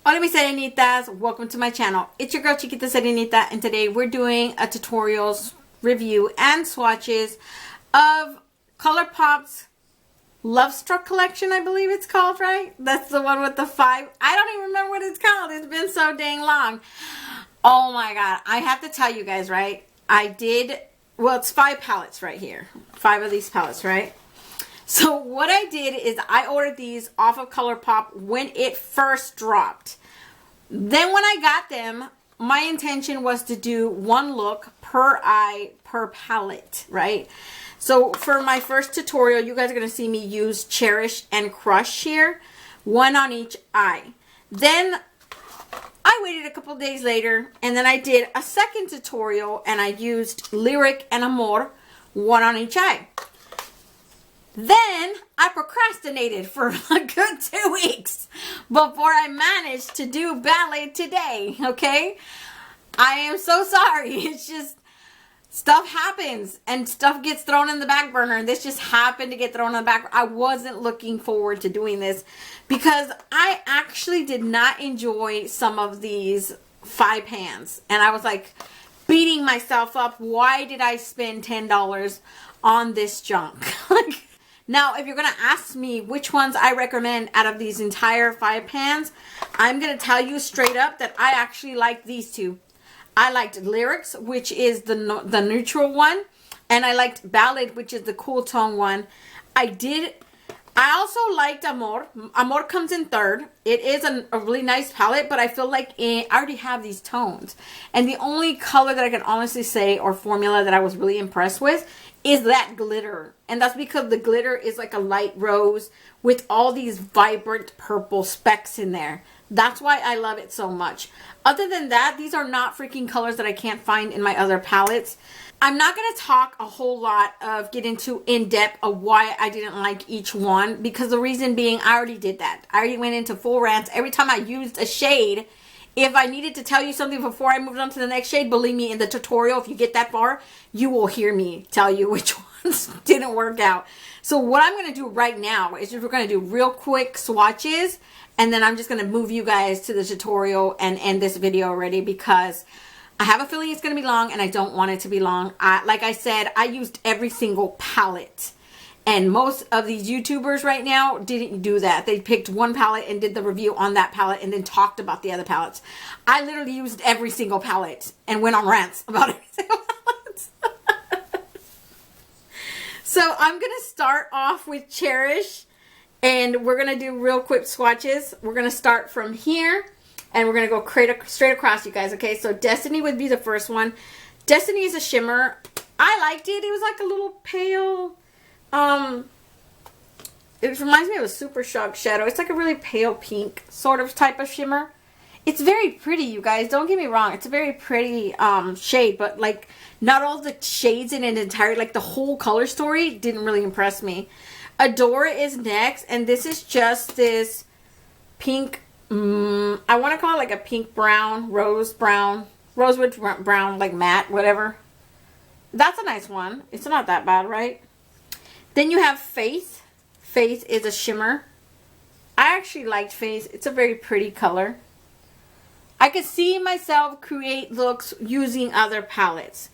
Hola mis serenitas, welcome to my channel. It's your girl Chiquita Serenita, and today we're doing a tutorials, review, and swatches of Colourpop's Love Struck collection, I believe it's called, right? That's the one with the 5. I don't even remember what it's called. It's been so dang long. Oh my god, I have to tell you guys, right? Well, it's 5 palettes right here. 5 of these palettes, right? So what I did is I ordered these off of Colourpop when it first dropped. Then when I got them, my intention was to do one look per eye per palette, right? So for my first tutorial, you guys are going to see me use Cherish and Crush here, one on each eye. Then I waited a couple days later, and then I did a second tutorial, and I used Lyric and Amor, one on each eye. Then I procrastinated for a good 2 weeks before I managed to do Ballad today, okay? I am so sorry. It's just stuff happens and stuff gets thrown in the back burner, and this just happened to get thrown in the back. I wasn't looking forward to doing this because I actually did not enjoy some of these 5 pans, and I was like beating myself up. Why did I spend $10 on this junk? Now, if you're going to ask me which ones I recommend out of these entire 5 pans, I'm going to tell you straight up that I actually like these two. I liked Lyrics, which is the neutral one, and I liked Ballad, which is the cool tone one. I also liked Amor. Amor comes in third. It is a really nice palette, but I feel like I already have these tones. And the only color that I can honestly say, or formula, that I was really impressed with is that glitter. And that's because the glitter is like a light rose with all these vibrant purple specks in there. That's why I love it so much. Other than that, these are not freaking colors that I can't find in my other palettes. I'm not going to talk a whole lot of get into in-depth of why I didn't like each one, because the reason being I already did that. I already went into full rants every time I used a shade. If I needed to tell you something before I moved on to the next shade, believe me, in the tutorial, if you get that far, you will hear me tell you which ones didn't work out. So what I'm going to do right now is we're going to do real quick swatches, and then I'm just going to move you guys to the tutorial and end this video already, because I have a feeling it's going to be long and I don't want it to be long. Like I said, I used every single palette. And most of these YouTubers right now didn't do that. They picked one palette and did the review on that palette and then talked about the other palettes. I literally used every single palette and went on rants about every single palette. So I'm going to start off with Cherish, and we're going to do real quick swatches. We're going to start from here, and we're going to go straight across, you guys, okay? So Destiny would be the first one. Destiny is a shimmer. I liked it. It was like a little pale... it reminds me of a Super Shock shadow. It's like a really pale pink sort of type of shimmer. It's very pretty, you guys. Don't get me wrong. It's a very pretty shade, but like not all the shades in it entirely, like the whole color story didn't really impress me. Adore is next, and this is just this pink, I want to call it like a pink brown, rosewood brown, like matte, whatever. That's a nice one. It's not that bad, right? Then you have Faith. Faith is a shimmer. I actually liked Faith. It's a very pretty color. I could see myself create looks using other palettes.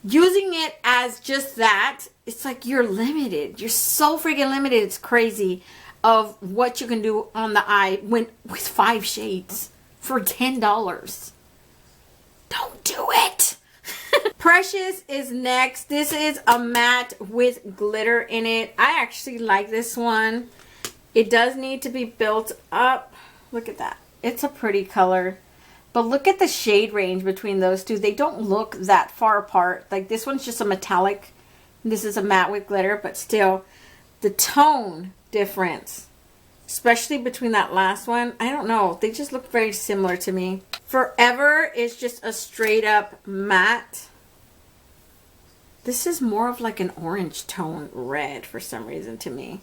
Using it as just that, it's like you're limited. You're so freaking limited. It's crazy of what you can do on the eye with 5 shades for $10. Don't do it. Precious is next. This is a matte with glitter in it. I actually like this one. It does need to be built up. Look at that. It's a pretty color. But look at the shade range between those two. They don't look that far apart. Like this one's just a metallic. This is a matte with glitter. But still, the tone difference, especially between that last one, I don't know. They just look very similar to me. Forever is just a straight up matte. This is more of like an orange tone red for some reason to me.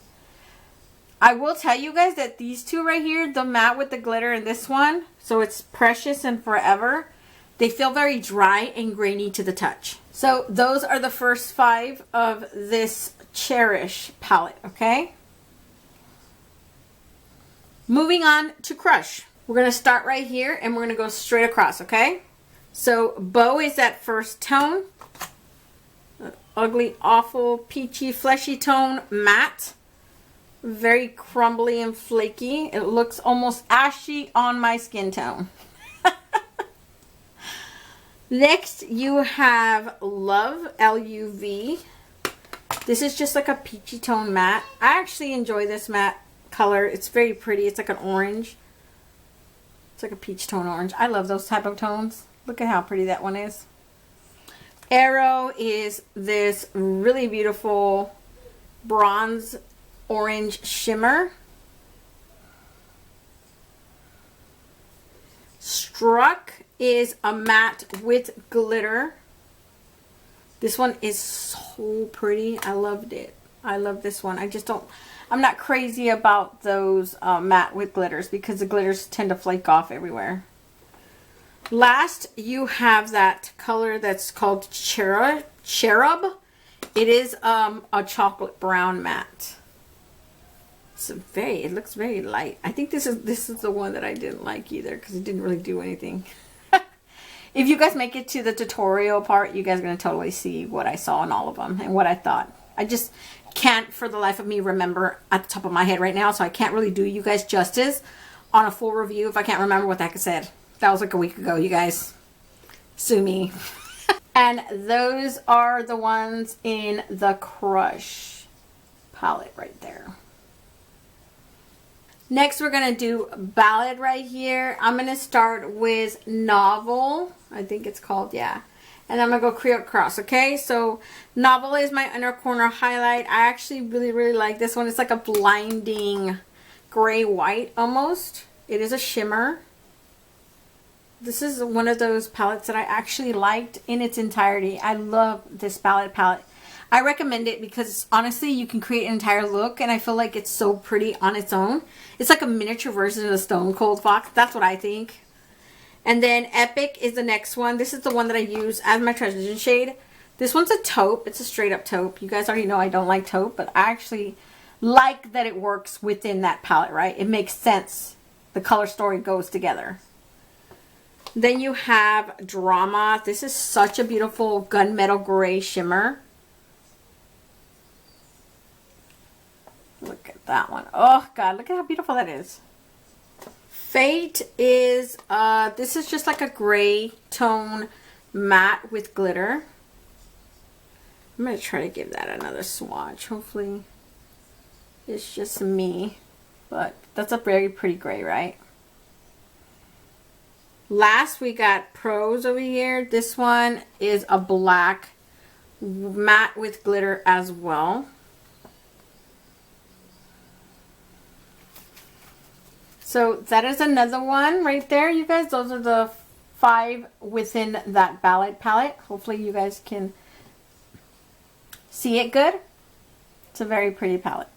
I will tell you guys that these two right here, the matte with the glitter and this one, so it's Precious and Forever, they feel very dry and grainy to the touch. So those are the first 5 of this Cherish palette, okay? Moving on to Crush. We're going to start right here and we're going to go straight across, okay? So Bow is that first tone. Ugly, awful, peachy, fleshy tone, matte. Very crumbly and flaky. It looks almost ashy on my skin tone. Next, you have Love, L-U-V. This is just like a peachy tone matte. I actually enjoy this matte color. It's very pretty. It's like an orange. It's like a peach tone orange. I love those type of tones. Look at how pretty that one is. Arrow is this really beautiful bronze orange shimmer. Struck is a matte with glitter. This one is so pretty. I loved it. I love this one. I'm not crazy about those matte with glitters because the glitters tend to flake off everywhere. Last, you have that color that's called Cherub. It is a chocolate brown matte. It looks very light. I think this is the one that I didn't like either because it didn't really do anything. If you guys make it to the tutorial part, you guys are going to totally see what I saw in all of them and what I thought. I just can't for the life of me remember at the top of my head right now, so I can't really do you guys justice on a full review if I can't remember what the heck I said. That was like a week ago, you guys. Sue me. And those are the ones in the Crush palette right there. Next, we're going to do Ballad right here. I'm going to start with Novel. I think it's called, yeah. And I'm going to go Creole Cross, okay? So, Novel is my inner corner highlight. I actually really, really like this one. It's like a blinding gray-white almost. It is a shimmer. This is one of those palettes that I actually liked in its entirety. I love this Ballad palette. I recommend it because honestly you can create an entire look and I feel like it's so pretty on its own. It's like a miniature version of the Stone Cold Fox. That's what I think. And then Epic is the next one. This is the one that I use as my transition shade. This one's a taupe. It's a straight up taupe. You guys already know I don't like taupe, but I actually like that it works within that palette, right? It makes sense. The color story goes together. Then you have Drama. This is such a beautiful gunmetal gray shimmer. Look at that one. Oh God, look at how beautiful that is. Fate is, this is just like a gray tone matte with glitter. I'm going to try to give that another swatch. Hopefully it's just me, but that's a very pretty gray, right? Last, we got Prose over here. This one is a black matte with glitter as well. So that is another one right there, you guys. Those are the 5 within that Ballad palette. Hopefully you guys can see it good. It's a very pretty palette.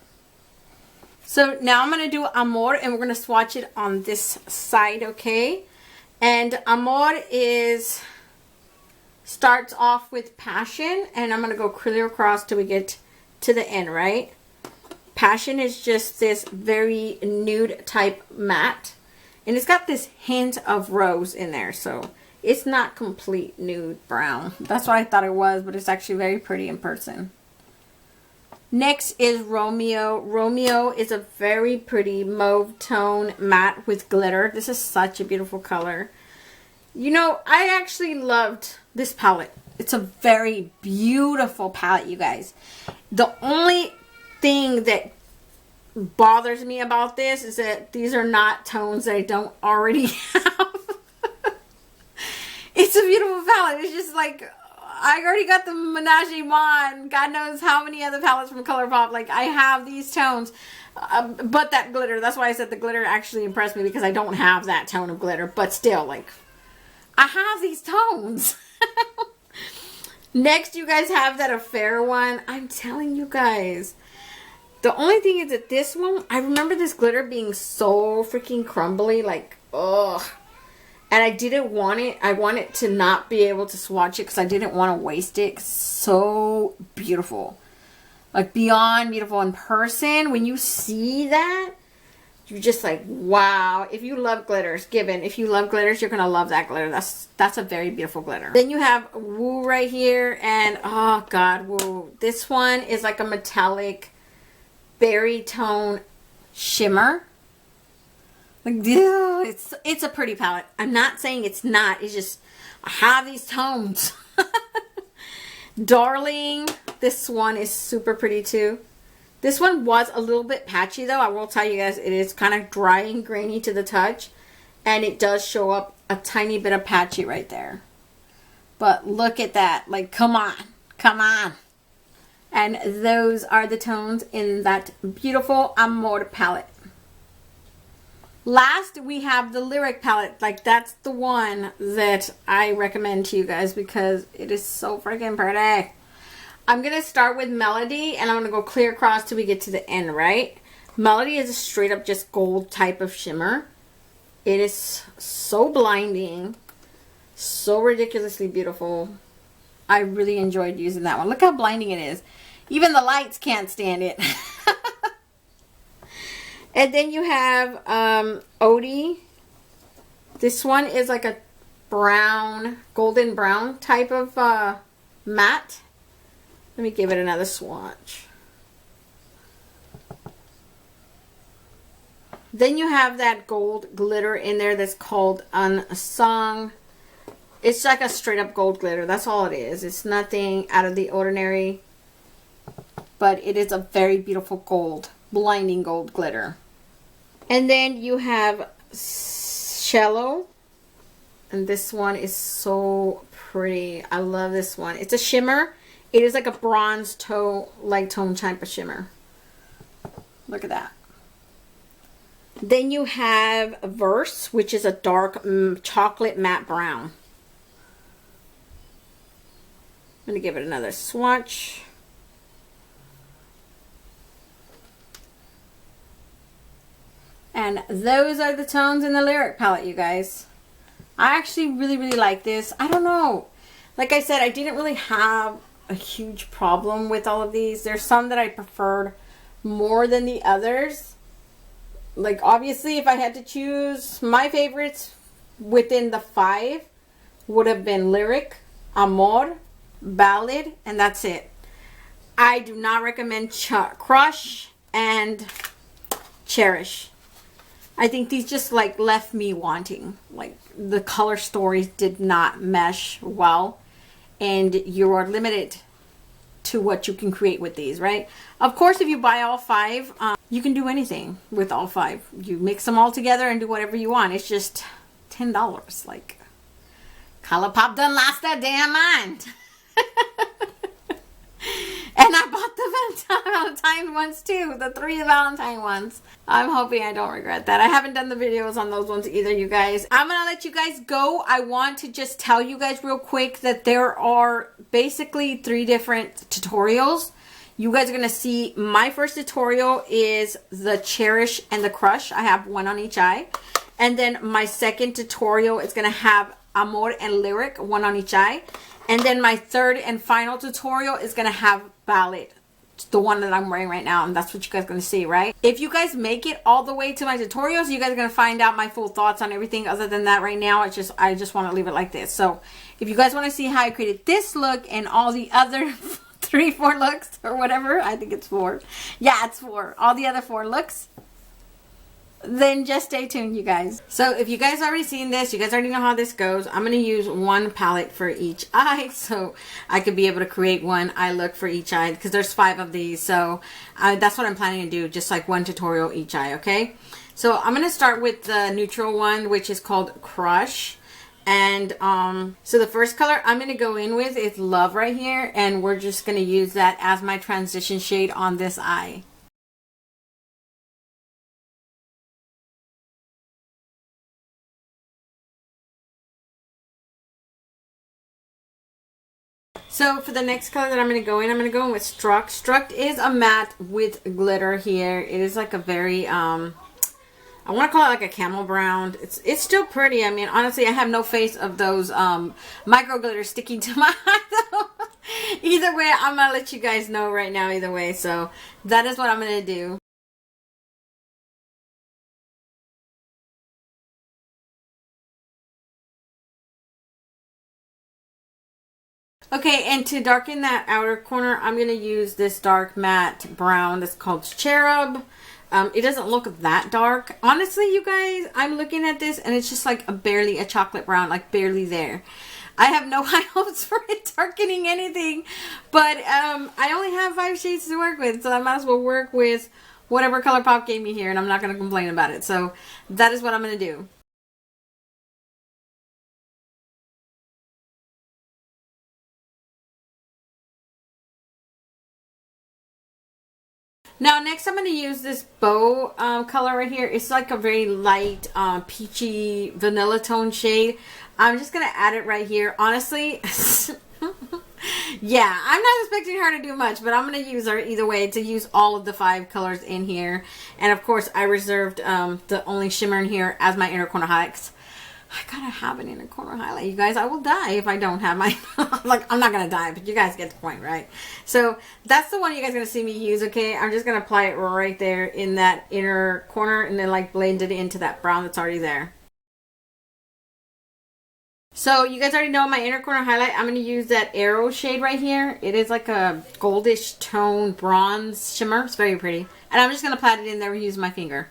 So now I'm going to do Amor and we're going to swatch it on this side, okay? And Amor starts off with Passion, and I'm going to go clear across till we get to the end, right? Passion is just this very nude type matte, and it's got this hint of rose in there, so it's not complete nude brown. That's what I thought it was, but it's actually very pretty in person. Next is Romeo. Romeo is a very pretty mauve tone matte with glitter. This is such a beautiful color. You know, I actually loved this palette. It's a very beautiful palette, you guys. The only thing that bothers me about this is that these are not tones that I don't already have. It's a beautiful palette. It's just like, I already got the Menage a Mon. God knows how many other palettes from Colourpop. Like, I have these tones. But that glitter. That's why I said the glitter actually impressed me, because I don't have that tone of glitter. But still, like, I have these tones. Next, you guys have that Affair one. I'm telling you guys. The only thing is that this one, I remember this glitter being so freaking crumbly. Like, ugh. And I didn't want it. I wanted to not be able to swatch it because I didn't want to waste it. It's so beautiful. Like, beyond beautiful in person. When you see that, You're just like, wow. If you love glitters, if you love glitters, you're gonna love that glitter. That's a very beautiful glitter. Then you have Woo right here, and oh god, Woo. This one is like a metallic berry tone shimmer. Like, ew, it's a pretty palette. I'm not saying it's not. It's just I have these tones. Darling, this one is super pretty too. This one was a little bit patchy though. I will tell you guys, it is kind of dry and grainy to the touch. And it does show up a tiny bit of patchy right there. But look at that. Like, come on. Come on. And those are the tones in that beautiful Amor palette. Last, we have the Lyric palette. Like, that's the one that I recommend to you guys because it is so freaking pretty. I'm going to start with Melody, and I'm going to go clear across till we get to the end, right? Melody is a straight up just gold type of shimmer. It is so blinding, so ridiculously beautiful. I really enjoyed using that one. Look how blinding it is. Even the lights can't stand it. And then you have Odie. This one is like a brown, golden brown type of matte. Let me give it another swatch. Then you have that gold glitter in there that's called Unsung. It's like a straight up gold glitter. That's all it is. It's nothing out of the ordinary. But it is a very beautiful gold, blinding gold glitter. And then you have Shallow. And this one is so pretty. I love this one. It's a shimmer. It is like a bronze tone type of shimmer. Look at that. Then you have Verse, which is a dark chocolate matte brown. I'm going to give it another swatch. And those are the tones in the Lyric palette, you guys. I actually really, really like this. I don't know. Like I said, I didn't really have a huge problem with all of these. There's some that I preferred more than the others. Like, obviously, if I had to choose, my favorites within the 5 would have been Lyric, Amor, Ballad, and that's it. I do not recommend Crush and Cherish. I think these just like left me wanting. Like, the color stories did not mesh well. And you are limited to what you can create with these, right? Of course, if you buy all 5, you can do anything with all 5. You mix them all together and do whatever you want. It's just $10. Like, Colourpop done lost their damn mind. And I bought the Valentine ones too. The 3 Valentine ones. I'm hoping I don't regret that. I haven't done the videos on those ones either, you guys. I'm going to let you guys go. I want to just tell you guys real quick that there are basically 3 different tutorials. You guys are going to see my first tutorial is the Cherish and the Crush. I have one on each eye. And then my second tutorial is going to have Amor and Lyric, one on each eye. And then my third and final tutorial is going to have Ballad, the one that I'm wearing right now, and that's what you guys are going to see, right? If you guys make it all the way to my tutorials, you guys are going to find out my full thoughts on everything. Other than that, right now, I just want to leave it like this. So if you guys want to see how I created this look and all the other 3, 4 looks or whatever, I think it's 4. Yeah, it's 4. All the other 4 looks, then just stay tuned, you guys. So if you guys already seen this, you guys already know how this goes. I'm going to use one palette for each eye, so I could be able to create one eye look for each eye, because there's 5 of these. So that's what I'm planning to do, just like one tutorial each eye, okay? So I'm going to start with the neutral one, which is called Crush. And so the first color I'm going to go in with is Love right here, and we're just going to use that as my transition shade on this eye. So for the next color that I'm going to go in with Struck. Struck is a matte with glitter here. It is like a very, I want to call it like a camel brown. It's still pretty. I mean, honestly, I have no face of those micro glitters sticking to my eye. Either way, I'm going to let you guys know right now either way. So that is what I'm going to do. Okay, and to darken that outer corner, I'm going to use this dark matte brown that's called Cherub. It doesn't look that dark. Honestly, you guys, I'm looking at this and it's just like barely a chocolate brown, like barely there. I have no high hopes for it darkening anything, but I only have 5 shades to work with, so I might as well work with whatever Colourpop gave me here, and I'm not going to complain about it. So that is what I'm going to do. Now next I'm going to use this bow color right here. It's like a very light peachy vanilla tone shade. I'm just going to add it right here. Honestly, yeah, I'm not expecting her to do much, but I'm going to use her either way to use all of the 5 colors in here. And of course I reserved the only shimmer in here as my inner corner highlights. I gotta have an inner corner highlight, you guys. I will die if I don't have my, like, I'm not gonna die, but you guys get the point, right? So that's the one you guys are gonna see me use, okay? I'm just gonna apply it right there in that inner corner and then like blend it into that brown that's already there. So you guys already know my inner corner highlight. I'm gonna use that Arrow shade right here. It is like a goldish tone bronze shimmer. It's very pretty. And I'm just gonna pat it in there using my finger.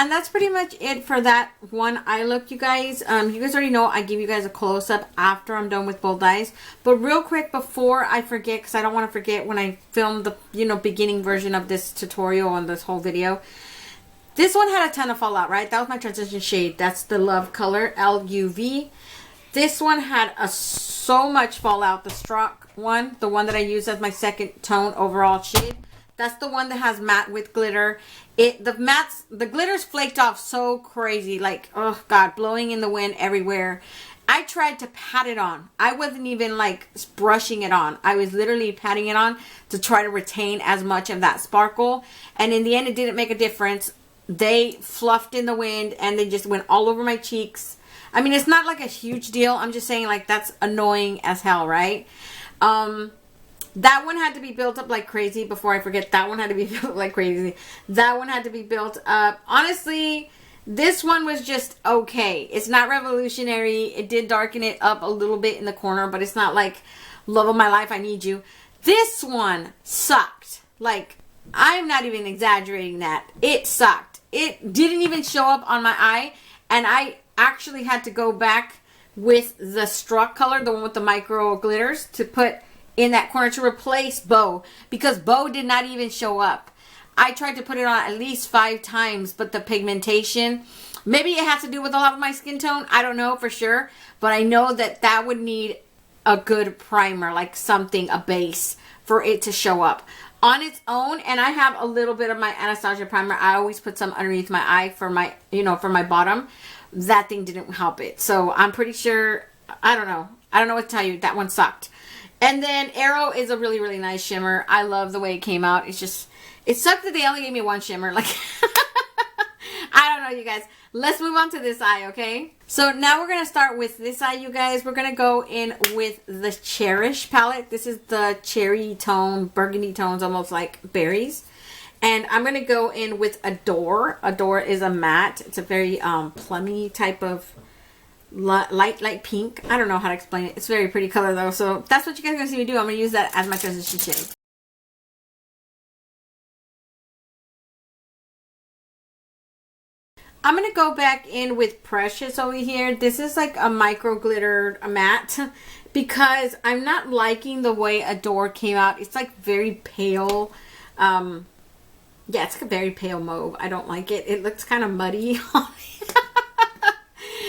And that's pretty much it for that one eye look, you guys. You guys already know I give you guys a close-up after I'm done with both eyes. But real quick, before I forget, because I don't want to forget when I film the, beginning version of this tutorial on this whole video. This one had a ton of fallout, right? That was my transition shade. That's the Love color, LUV. This one had so much fallout. The Struck one, the one that I used as my second tone overall shade. That's the one that has matte with glitter. The glitter's flaked off so crazy, like, oh god, blowing in the wind everywhere. I tried to pat it on. I wasn't even like brushing it on. I was literally patting it on to try to retain as much of that sparkle. And in the end, it didn't make a difference. They fluffed in the wind and they just went all over my cheeks. I mean, it's not like a huge deal. I'm just saying, like, that's annoying as hell, right? That one had to be built up like crazy. Before I forget, that one had to be built up like crazy. That one had to be built up. Honestly, this one was just okay. It's not revolutionary. It did darken it up a little bit in the corner, but it's not like love of my life, I need you. This one sucked. Like, I'm not even exaggerating that. It sucked. It didn't even show up on my eye, and I actually had to go back with the Struck color, the one with the micro glitters, to put in that corner to replace Bow, because Bow did not even show up. I tried to put it on at least 5 times, but the pigmentation, maybe it has to do with a lot of my skin tone. I don't know for sure, but I know that that would need a good primer, like something, a base, for it to show up on its own. And I have a little bit of my Anastasia primer. I always put some underneath my eye for my, for my bottom. That thing didn't help it. So I'm pretty sure, I don't know what to tell you. That one sucked. And then Arrow is a really, really nice shimmer. I love the way it came out. It's just, it sucked that they only gave me one shimmer. Like, I don't know, you guys. Let's move on to this eye, okay? So now we're going to start with this eye, you guys. We're going to go in with the Cherish palette. This is the cherry tone, burgundy tones, almost like berries. And I'm going to go in with Adore. Adore is a matte. It's a very plummy type of light pink. I don't know how to explain it. It's a very pretty color though. So that's what you guys are going to see me do. I'm going to use that as my transition shade. I'm going to go back in with Precious over here. This is like a micro glittered matte because I'm not liking the way Adore came out. It's like very pale. Yeah, it's like a very pale mauve. I don't like it. It looks kind of muddy on me.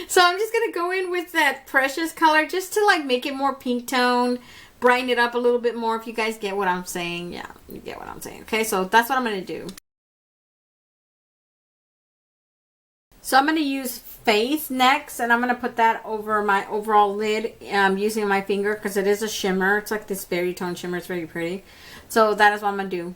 So I'm just going to go in with that Precious color just to like make it more pink tone, brighten it up a little bit more, if you guys get what I'm saying. Yeah, you get what I'm saying. Okay, so that's what I'm going to do. So I'm going to use Faith next, and I'm going to put that over my overall lid using my finger because it is a shimmer. It's like this berry tone shimmer. It's very pretty. So that is what I'm going to do.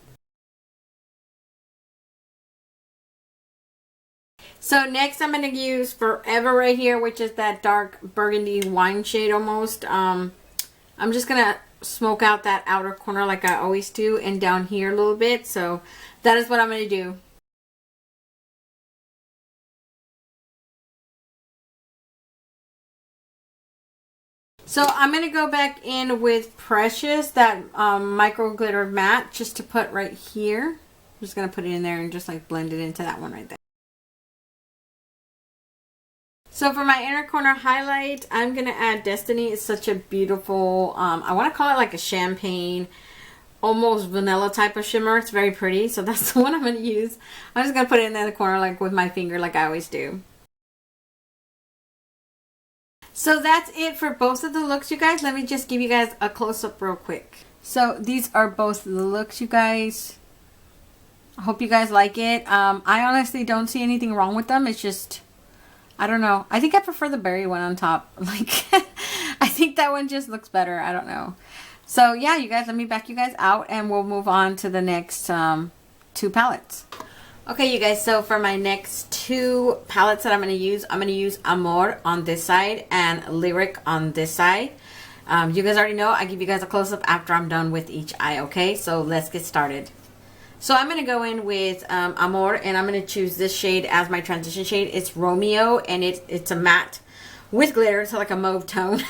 So next I'm going to use Forever right here, which is that dark burgundy wine shade almost. I'm just going to smoke out that outer corner like I always do, and down here a little bit. So that is what I'm going to do. So I'm going to go back in with Precious, that micro glitter matte, just to put right here. I'm just going to put it in there and just like blend it into that one right there. So for my inner corner highlight, I'm going to add Destiny. It's such a beautiful, I want to call it like a champagne, almost vanilla type of shimmer. It's very pretty. So that's the one I'm going to use. I'm just going to put it in the corner like with my finger like I always do. So that's it for both of the looks, you guys. Let me just give you guys a close-up real quick. So these are both the looks, you guys. I hope you guys like it. I honestly don't see anything wrong with them. It's just, I don't know. I think I prefer the berry one on top. Like, I think that one just looks better. I don't know. So yeah, you guys, let me back you guys out and we'll move on to the next two palettes. Okay, you guys, so for my next two palettes that I'm going to use Amor on this side and Lyric on this side. You guys already know, I give you guys a close-up after I'm done with each eye, okay? So let's get started. So I'm going to go in with Amor, and I'm going to choose this shade as my transition shade. It's Romeo, and it's a matte with glitter, so like a mauve tone.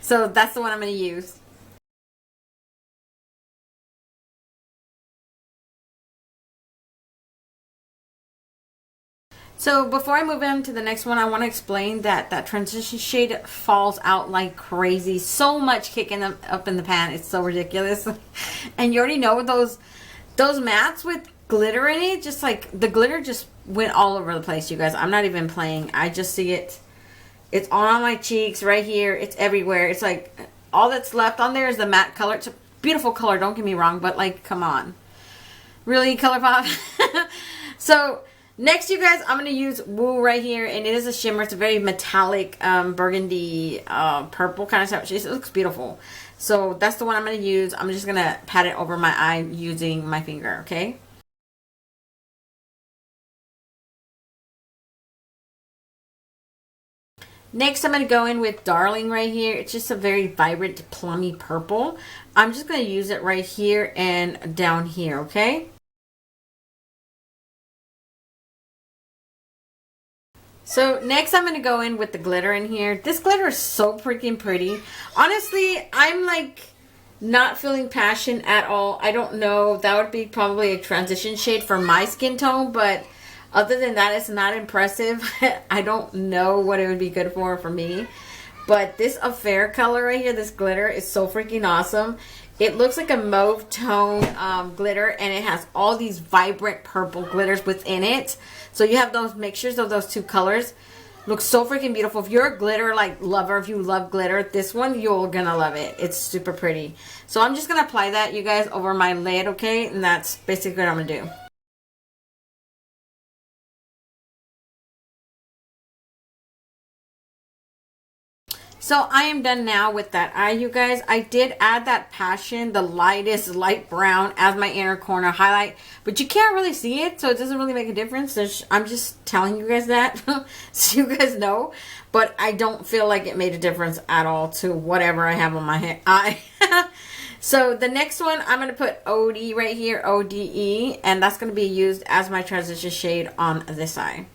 So that's the one I'm going to use. So before I move on to the next one, I want to explain that that transition shade falls out like crazy. So much kicking them up in the pan. It's so ridiculous. And you already know those mattes with glitter in it, just like the glitter just went all over the place, you guys. I'm not even playing. I just see it. It's on my cheeks right here. It's everywhere. It's like all that's left on there is the matte color. It's a beautiful color, don't get me wrong, but like, come on. Really, Colourpop? So next, you guys, I'm going to use Woo right here, and it is a shimmer. It's a very metallic burgundy purple kind of stuff. It looks beautiful. So that's the one I'm going to use. I'm just going to pat it over my eye using my finger, okay? Next, I'm going to go in with Darling right here. It's just a very vibrant, plummy purple. I'm just going to use it right here and down here, okay? So next I'm going to go in with the glitter in here. This glitter is so freaking pretty. Honestly, I'm like not feeling passion at all. I don't know. That would be probably a transition shade for my skin tone, but other than that, it's not impressive. I don't know what it would be good for me. But this affair color right here, this glitter, is so freaking awesome. It looks like a mauve tone glitter, and it has all these vibrant purple glitters within it. So you have those mixtures of those two colors. Looks so freaking beautiful. If you're a glitter like lover, if you love glitter, this one, you're gonna love it. It's super pretty. So I'm just gonna apply that, you guys, over my lid, okay? And that's basically what I'm gonna do. So I am done now with that eye, you guys. I did add that Passion, the lightest light brown, as my inner corner highlight, but you can't really see it, so it doesn't really make a difference. I'm just telling you guys that so you guys know, but I don't feel like it made a difference at all to whatever I have on my eye. So the next one, I'm going to put OD right here, ODE, and that's going to be used as my transition shade on this eye.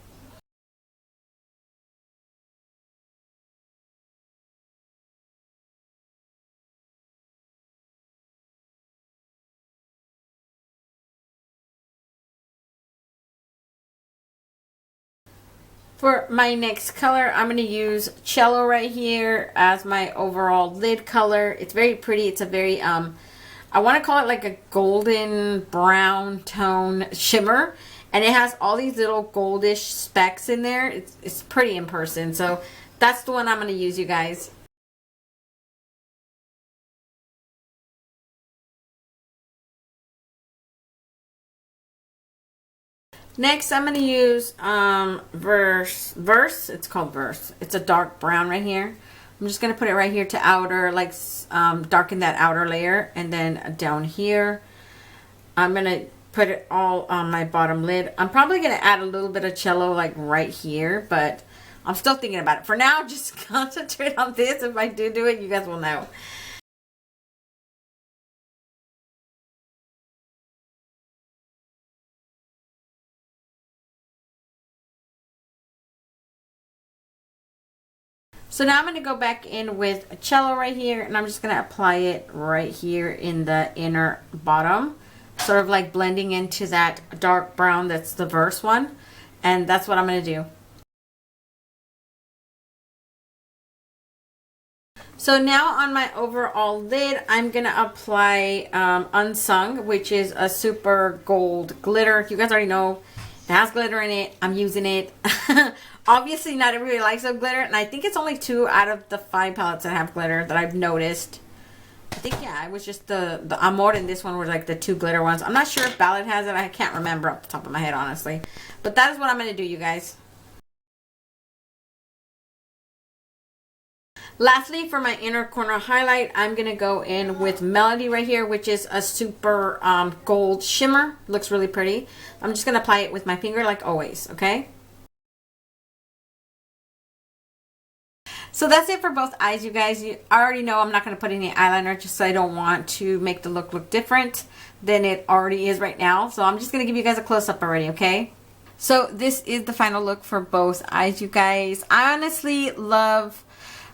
For my next color, I'm going to use Cello right here as my overall lid color. It's very pretty. It's a very, I want to call it like a golden brown tone shimmer. And it has all these little goldish specks in there. It's pretty in person. So that's the one I'm going to use, you guys. Next, I'm going to use Verse. It's called Verse. It's a dark brown right here. I'm just going to put it right here to outer, like darken that outer layer. And then down here, I'm going to put it all on my bottom lid. I'm probably going to add a little bit of Cello like right here, but I'm still thinking about it. For now, just concentrate on this. If I do it, you guys will know. So now I'm going to go back in with a cello right here, and I'm just going to apply it right here in the inner bottom, sort of like blending into that dark brown that's the verse one, and that's what I'm going to do. So now on my overall lid, I'm going to apply Unsung, which is a super gold glitter. You guys already know it has glitter in it. I'm using it. Obviously, not everybody likes the glitter, and I think it's only 2 out of the 5 palettes that have glitter that I've noticed. I think, yeah, it was just the Amor and this one were like the 2 glitter ones. I'm not sure if Ballad has it. I can't remember off the top of my head, honestly. But that is what I'm going to do, you guys. Lastly, for my inner corner highlight, I'm going to go in with Melody right here, which is a super gold shimmer. Looks really pretty. I'm just going to apply it with my finger like always, okay? So that's it for both eyes, you guys. You already know I'm not going to put any eyeliner just so I don't want to make the look different than it already is right now. So I'm just going to give you guys a close-up already, okay? So this is the final look for both eyes, you guys. I honestly love...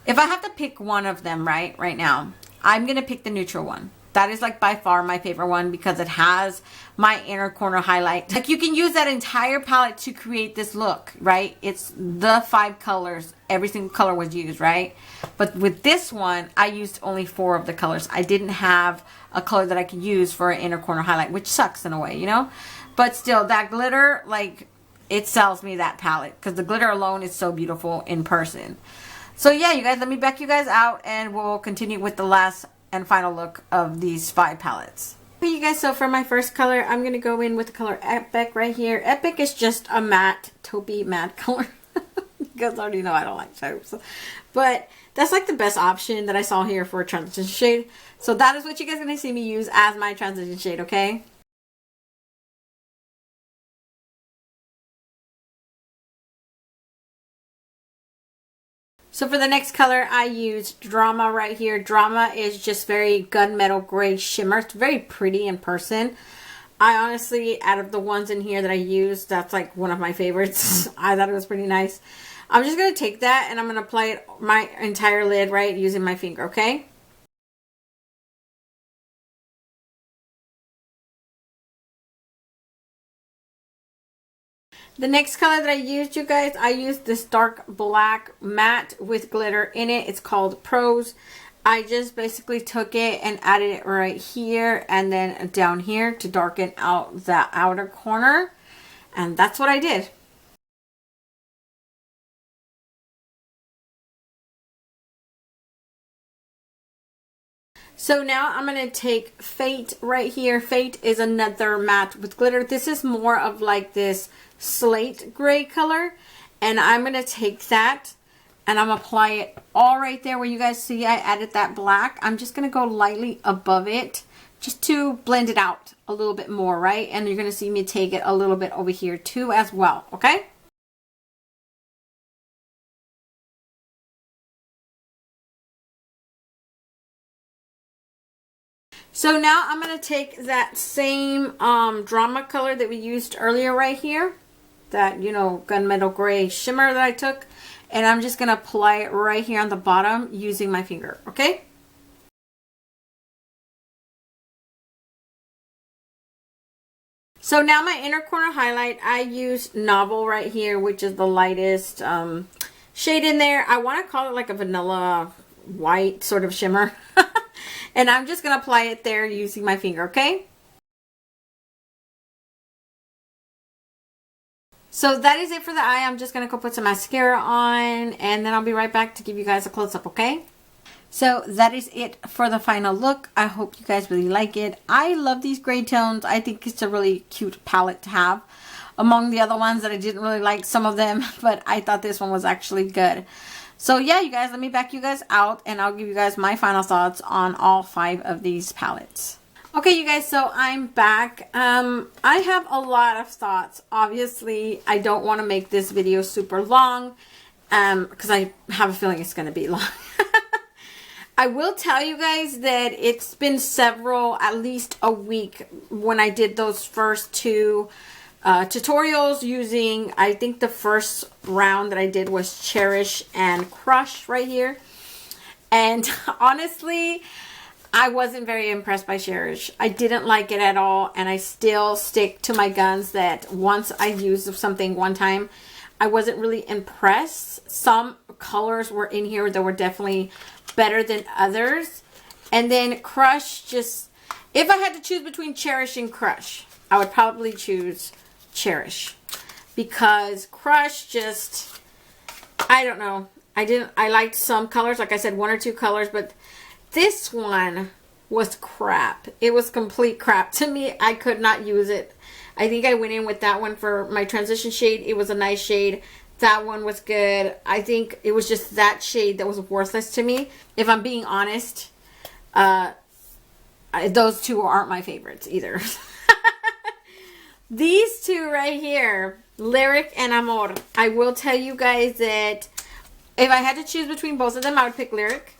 If I have to pick one of them right now, I'm going to pick the neutral one. That is like by far my favorite one because it has my inner corner highlight. Like you can use that entire palette to create this look, right? It's the 5 colors. Every single color was used, right? But with this one, I used only 4 of the colors. I didn't have a color that I could use for an inner corner highlight, which sucks in a way, you know? But still, that glitter, like, it sells me that palette because the glitter alone is so beautiful in person. So yeah, you guys, let me back you guys out and we'll continue with the last and final look of these 5 palettes. Okay, you guys, so for my first color, I'm going to go in with the color Epic right here. Epic is just a matte, taupey matte color. You guys already know I don't like taupes. But that's like the best option that I saw here for a transition shade. So that is what you guys are going to see me use as my transition shade, okay? So for the next color, I used Drama right here. Drama is just very gunmetal gray shimmer. It's very pretty in person. I honestly, out of the ones in here that I used, that's like one of my favorites. I thought it was pretty nice. I'm just going to take that and I'm going to apply it my entire lid, right, using my finger, okay? The next color that I used, you guys, I used this dark black matte with glitter in it. It's called Pros. I just basically took it and added it right here and then down here to darken out the outer corner. And that's what I did. So now I'm going to take Fate right here. Fate is another matte with glitter. This is more of like this slate gray color. And I'm going to take that and I'm going to apply it all right there where you guys see I added that black. I'm just going to go lightly above it just to blend it out a little bit more, right? And you're going to see me take it a little bit over here too as well, okay? So now I'm going to take that same Drama color that we used earlier right here. That, you know, gunmetal gray shimmer that I took. And I'm just going to apply it right here on the bottom using my finger, okay? So now my inner corner highlight, I used Novel right here, which is the lightest shade in there. I want to call it like a vanilla white sort of shimmer. And I'm just going to apply it there using my finger, okay? So that is it for the eye. I'm just going to go put some mascara on and then I'll be right back to give you guys a close-up, okay? So that is it for the final look. I hope you guys really like it. I love these gray tones. I think it's a really cute palette to have among the other ones that I didn't really like some of them, but I thought this one was actually good. So yeah, you guys, let me back you guys out and I'll give you guys my final thoughts on all 5 of these palettes. Okay, you guys, so I'm back. I have a lot of thoughts. Obviously, I don't want to make this video super long because I have a feeling it's going to be long. I will tell you guys that it's been at least a week when I did those first 2 tutorials using, I think the first round that I did was Cherish and Crush right here. And honestly, I wasn't very impressed by Cherish. I didn't like it at all, and I still stick to my guns that once I used something one time, I wasn't really impressed. Some colors were in here that were definitely better than others. And then Crush, just, if I had to choose between Cherish and Crush, I would probably choose Cherish. Because Crush just, I don't know. I liked some colors, like I said, one or two colors, but this one was crap. It was complete crap. To me, I could not use it. I think I went in with that one for my transition shade. It was a nice shade. That one was good. I think it was just that shade that was worthless to me. If I'm being honest, those two aren't my favorites either. These two right here, Lyric and Amor. I will tell you guys that if I had to choose between both of them, I would pick Lyric.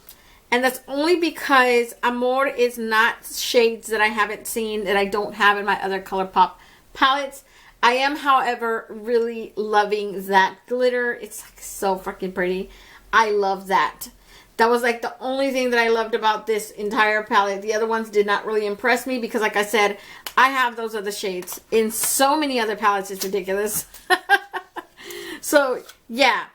And that's only because Amor is not shades that I haven't seen, that I don't have in my other Colourpop palettes. I am, however, really loving that glitter. It's like so freaking pretty. I love that. That was like the only thing that I loved about this entire palette. The other ones did not really impress me because, like I said, I have those other shades in so many other palettes. It's ridiculous. So, yeah.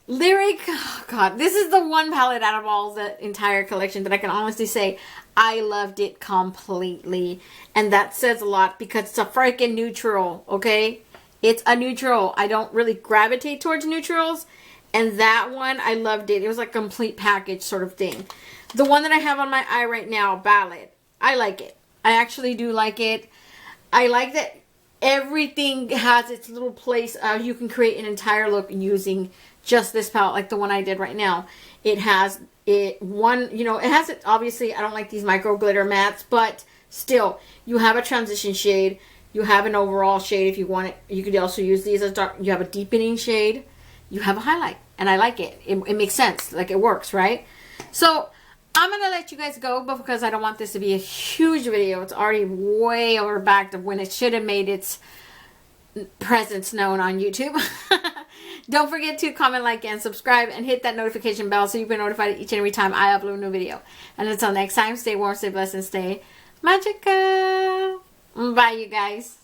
Lyric, oh God, this is the one palette out of all the entire collection that I can honestly say I loved it completely. And that says a lot because it's a freaking neutral, okay? It's a neutral. I don't really gravitate towards neutrals. And that one, I loved it. It was like a complete package sort of thing. The one that I have on my eye right now, Ballad, I like it. I actually do like it. I like that everything has its little place. You can create an entire look using just this palette, like the one I did right now. It has it has it, obviously I don't like these micro glitter mattes, but still you have a transition shade, you have an overall shade if you want it. You could also use these as dark. You have a deepening shade, you have a highlight, and I like it. It makes sense, like it works, right? So I'm gonna let you guys go, but because I don't want this to be a huge video, it's already way over back to when it should have made its presence known on YouTube. Don't forget to comment, like, and subscribe, and hit that notification bell so you'll be notified each and every time I upload a new video. And until next time, stay warm, stay blessed, and stay magical. Bye, you guys.